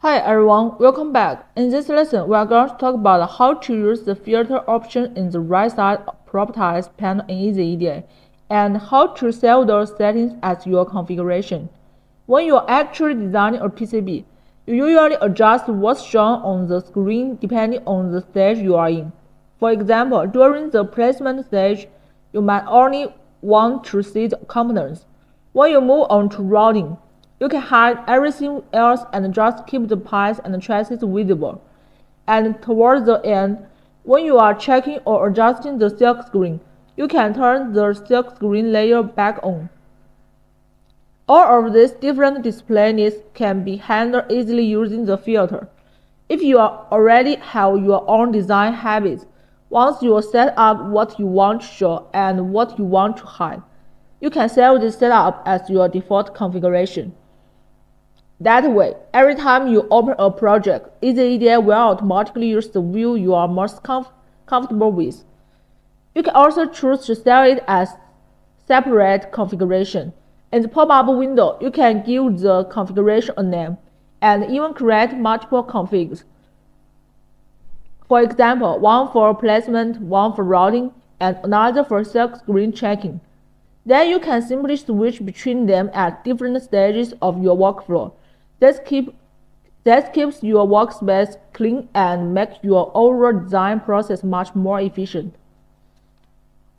Hi everyone, welcome back. In this lesson, we are going to talk about how to use the filter option in the right side properties panel in EasyEDA and how to save those settings as your configuration. When you are actually designing a PCB, you usually adjust what's shown on the screen depending on the stage you are in. For example, during the placement stage, you might only want to see the components. When you move on to routing, you can hide everything else and just keep the pipes and traces visible. And towards the end, when you are checking or adjusting the silk screen, you can turn the silk screen layer back on. All of these different display needs can be handled easily using the filter. If you already have your own design habits, once you set up what you want to show and what you want to hide, you can save this setup as your default configuration. That way, every time you open a project, EasyEDA will automatically use the view you are most comfortable with. You can also choose to save it as separate configuration. In the pop-up window, you can give the configuration a name and even create multiple configs. For example, one for placement, one for routing, and another for silk screen checking. Then you can simply switch between them at different stages of your workflow. That keeps your workspace clean and makes your overall design process much more efficient.